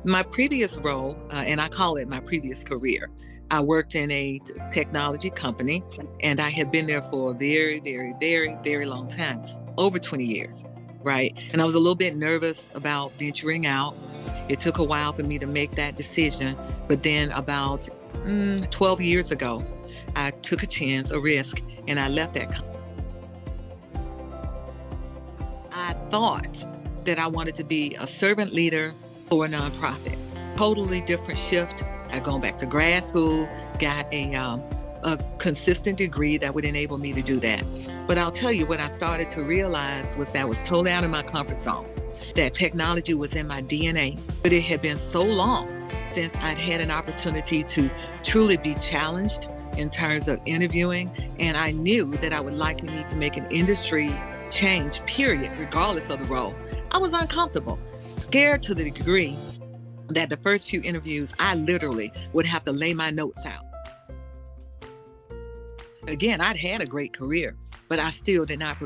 My previous role, and I call it my previous career, I worked in a technology company, and I had been there for a very, very, very, very long time, over 20 years, right? And I was a little bit nervous about venturing out. It took a while for me to make that decision, but then about 12 years ago, I took a chance, a risk, and I left that company. I thought that I wanted to be a servant leader for a nonprofit. Totally different shift. I'd gone back to grad school, got a consistent degree that would enable me to do that. But I'll tell you, what I started to realize was that I was totally out of my comfort zone, that technology was in my DNA, but it had been so long since I'd had an opportunity to truly be challenged in terms of interviewing. And I knew that I would likely need to make an industry change, period, regardless of the role. I was uncomfortable, scared to the degree that the first few interviews, I literally would have to lay my notes out. Again, I'd had a great career, but I still did not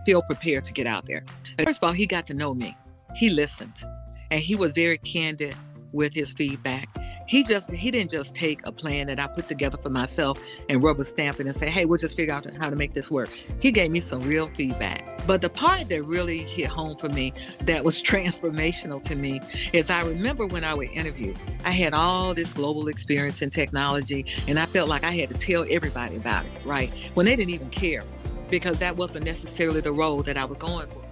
feel prepared to get out there. First of all, he got to know me. He listened, and he was very candid with his feedback. He didn't just take a plan that I put together for myself and rubber stamp it and say, hey, we'll just figure out how to make this work. He gave me some real feedback. But the part that really hit home for me, that was transformational to me, is I remember when I would interview, I had all this global experience in technology, and I felt like I had to tell everybody about it, right? When they didn't even care, because that wasn't necessarily the role that I was going for.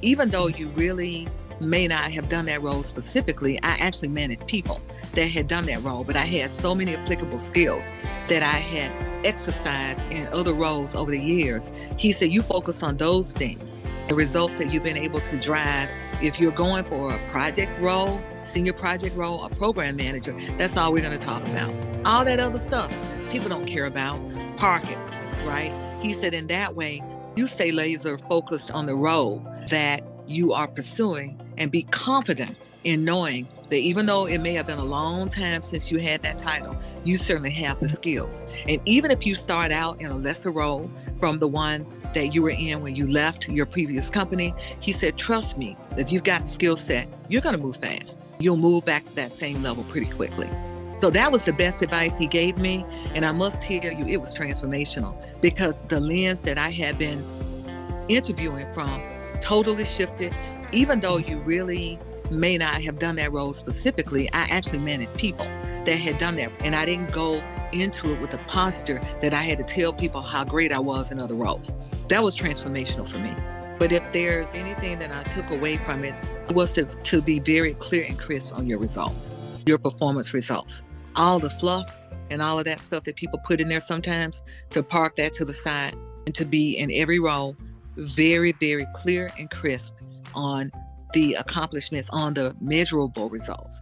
Even though you really may not have done that role specifically, I actually managed people that had done that role, but I had so many applicable skills that I had exercised in other roles over the years. He said, you focus on those things, the results that you've been able to drive. If you're going for a project role, senior project role, a program manager, that's all we're going to talk about. All that other stuff, people don't care about. Park it, right? He said, in that way, you stay laser focused on the role that you are pursuing, and be confident in knowing that even though it may have been a long time since you had that title, you certainly have the skills. And even if you start out in a lesser role from the one that you were in when you left your previous company, he said, trust me, if you've got the skill set, you're going to move fast. You'll move back to that same level pretty quickly. So that was the best advice he gave me. And I must tell you, it was transformational, because the lens that I had been interviewing from totally shifted. Even though you really may not have done that role specifically, I actually managed people that had done that. And I didn't go into it with a posture that I had to tell people how great I was in other roles. That was transformational for me. But if there's anything that I took away from it, was to be very clear and crisp on your results, your performance results. All the fluff and all of that stuff that people put in there sometimes, to park that to the side and to be in every role very, very clear and crisp on the accomplishments, on the measurable results.